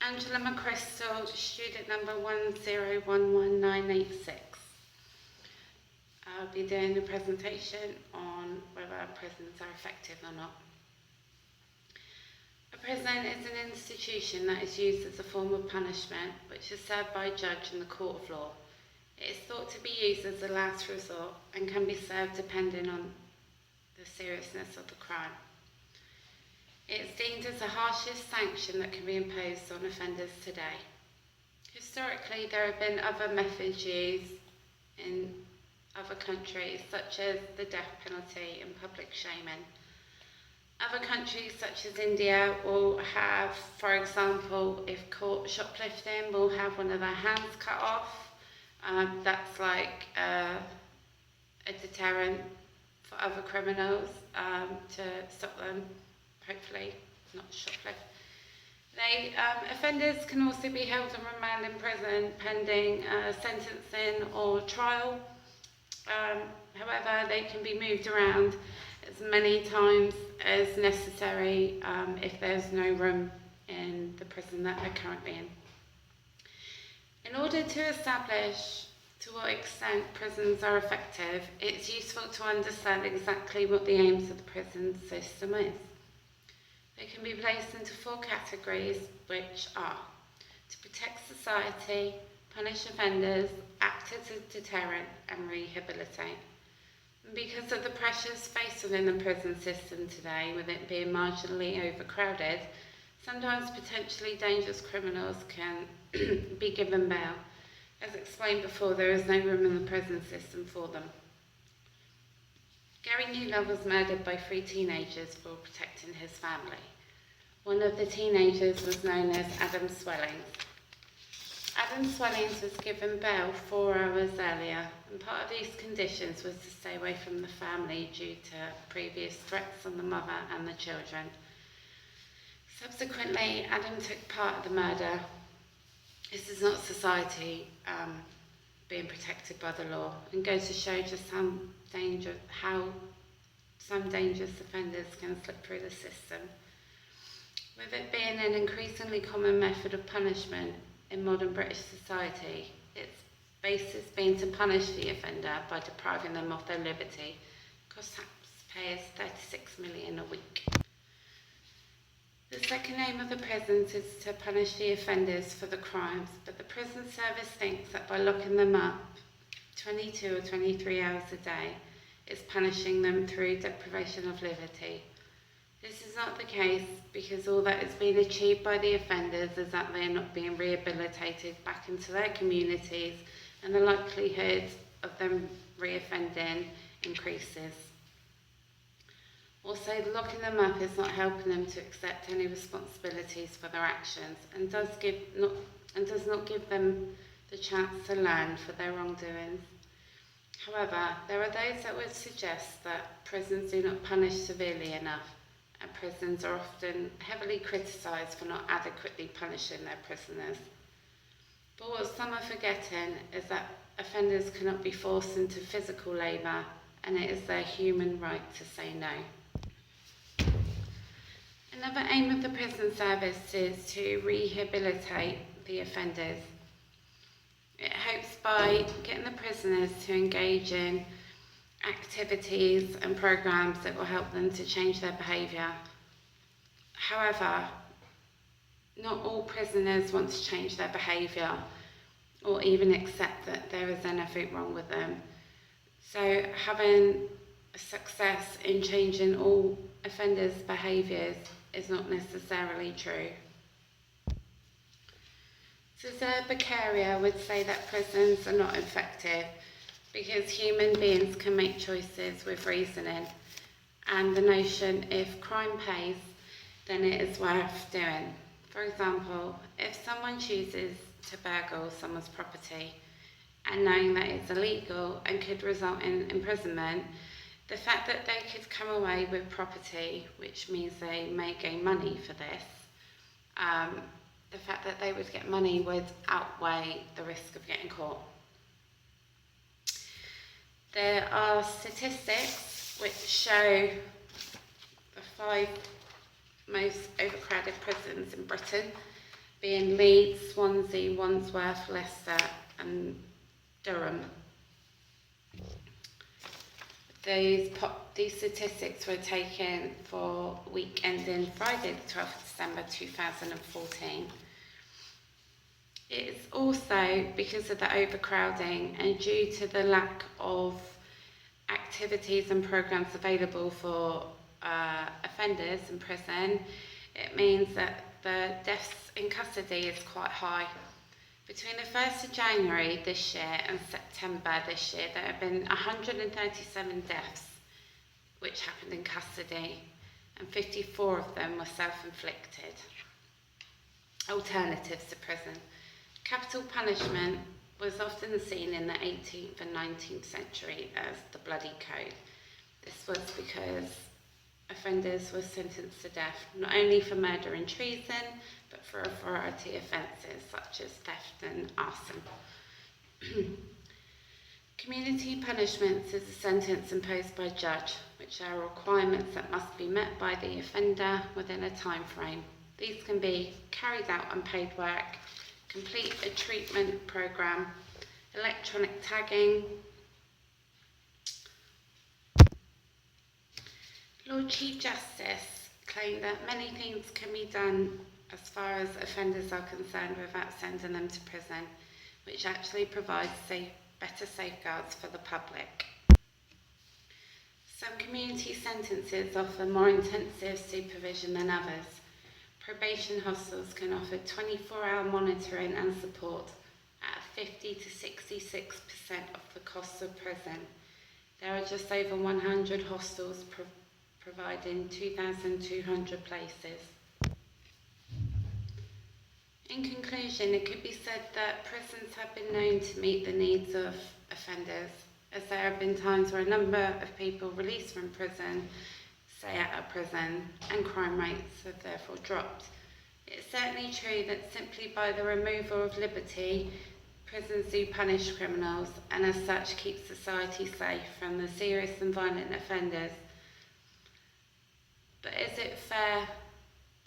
Angela McChrystal, student number 1011986. I'll be doing a presentation on whether prisons are effective or not. A prison is an institution that is used as a form of punishment, which is served by a judge in the court of law. It is thought to be used as a last resort and can be served depending on the seriousness of the crime. It is deemed as the harshest sanction that can be imposed on offenders today. Historically, there have been other methods used in other countries, such as the death penalty and public shaming. Other countries, such as India, will have, for example, if caught shoplifting, will have one of their hands cut off. That's like a deterrent for other criminals to stop them, hopefully not shoplift. Offenders can also be held on remand in prison pending sentencing or trial. However, they can be moved around as many times as necessary if there's no room in the prison that they're currently in. In order to establish to what extent prisons are effective, it's useful to understand exactly what the aims of the prison system is. They can be placed into 4 categories, which are to protect society, punish offenders, act as a deterrent, and rehabilitate. And because of the pressures faced within the prison system today, with it being marginally overcrowded, sometimes potentially dangerous criminals can be given bail. As explained before, there is no room in the prison system for them. Gary Newlove was murdered by 3 teenagers for protecting his family. One of the teenagers was known as Adam Swellings. Adam Swellings was given bail 4 hours earlier, and part of these conditions was to stay away from the family due to previous threats on the mother and the children. Subsequently, Adam took part of the murder. This is not society being protected by the law, and goes to show just how some dangerous offenders can slip through the system. With it being an increasingly common method of punishment in modern British society, its basis being to punish the offender by depriving them of their liberty, costs taxpayers £36 million a week. The second aim of the prisons is to punish the offenders for the crimes, but the prison service thinks that by locking them up 22 or 23 hours a day is punishing them through deprivation of liberty. This is not the case, because all that is being achieved by the offenders is that they are not being rehabilitated back into their communities, and the likelihood of them reoffending increases. Also, locking them up is not helping them to accept any responsibilities for their actions, and does not give them the chance to learn for their wrongdoings. However, there are those that would suggest that prisons do not punish severely enough, and prisons are often heavily criticised for not adequately punishing their prisoners. But what some are forgetting is that offenders cannot be forced into physical labour, and it is their human right to say no. Another aim of the prison service is to rehabilitate the offenders. It hopes by getting the prisoners to engage in activities and programs that will help them to change their behaviour. However, not all prisoners want to change their behaviour or even accept that there is anything wrong with them. So having success in changing all offenders' behaviours is not necessarily true. Cesare Beccaria would say that prisons are not effective because human beings can make choices with reasoning, and the notion if crime pays, then it is worth doing. For example, if someone chooses to burgle someone's property and knowing that it's illegal and could result in imprisonment, the fact that they could come away with property, which means they may gain money for this, the fact that they would get money would outweigh the risk of getting caught. There are statistics which show the 5 most overcrowded prisons in Britain, being Leeds, Swansea, Wandsworth, Leicester and Durham. These statistics were taken for week ending Friday the 12th of December 2014. It is also because of the overcrowding and due to the lack of activities and programs available for offenders in prison, it means that the deaths in custody is quite high. Between the 1st of January this year and September this year, there have been 137 deaths which happened in custody, and 54 of them were self-inflicted. Alternatives to prison. Capital punishment was often seen in the 18th and 19th century as the bloody code. This was because offenders were sentenced to death, not only for murder and treason, but for a variety of offences such as theft and arson. Community punishments is a sentence imposed by a judge, which are requirements that must be met by the offender within a time frame. These can be carried out unpaid work, complete a treatment programme, electronic tagging. Lord Chief Justice claimed that many things can be done as far as offenders are concerned without sending them to prison, which actually provides better safeguards for the public. Some community sentences offer more intensive supervision than others. Probation hostels can offer 24-hour monitoring and support at 50 to 66% of the cost of prison. There are just over 100 hostels providing 2,200 places. In conclusion, it could be said that prisons have been known to meet the needs of offenders, as there have been times where a number of people released from prison stay out of prison and crime rates have therefore dropped. It's certainly true that simply by the removal of liberty, prisons do punish criminals and as such keep society safe from the serious and violent offenders. But is it fair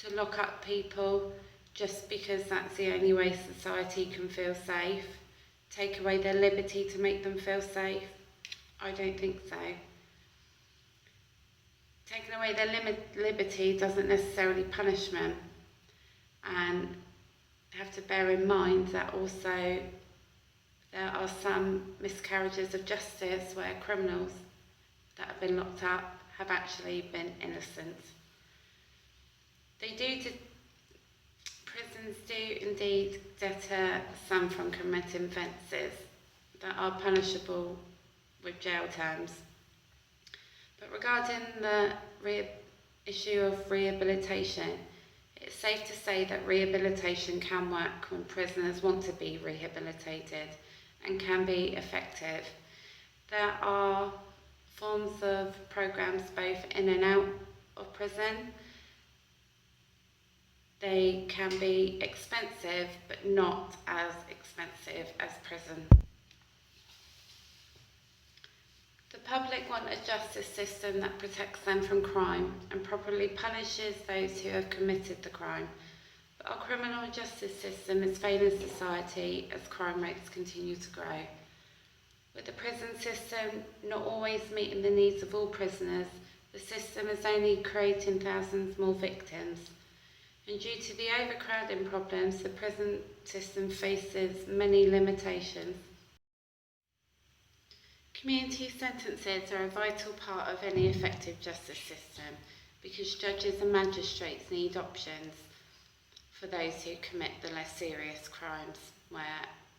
to lock up people just because that's the only way society can feel safe? Take away their liberty to make them feel safe? I don't think so. Taking away their liberty doesn't necessarily punish them. And you have to bear in mind that also there are some miscarriages of justice where criminals that have been locked up have actually been innocent. Prisons do indeed deter some from committing offences that are punishable with jail terms. But regarding the issue of rehabilitation, it's safe to say that rehabilitation can work when prisoners want to be rehabilitated and can be effective. There are forms of programs both in and out of prison. They can be expensive, but not as expensive as prison. The public want a justice system that protects them from crime and properly punishes those who have committed the crime. But our criminal justice system is failing society as crime rates continue to grow. With the prison system not always meeting the needs of all prisoners, the system is only creating thousands more victims. And due to the overcrowding problems, the prison system faces many limitations. Community sentences are a vital part of any effective justice system because judges and magistrates need options for those who commit the less serious crimes, where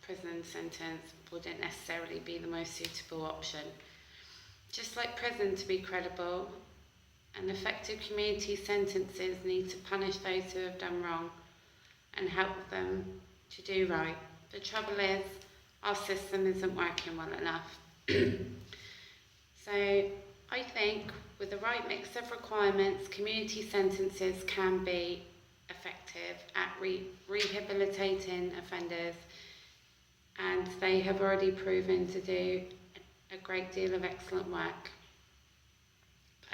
prison sentence wouldn't necessarily be the most suitable option. Just like prison to be credible, and effective community sentences need to punish those who have done wrong and help them to do right. The trouble is, our system isn't working well enough. So I think with the right mix of requirements, community sentences can be effective at rehabilitating offenders, and they have already proven to do a great deal of excellent work.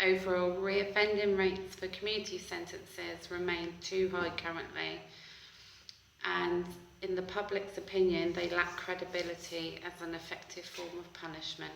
Overall, reoffending rates for community sentences remain too high currently, and in the public's opinion, they lack credibility as an effective form of punishment.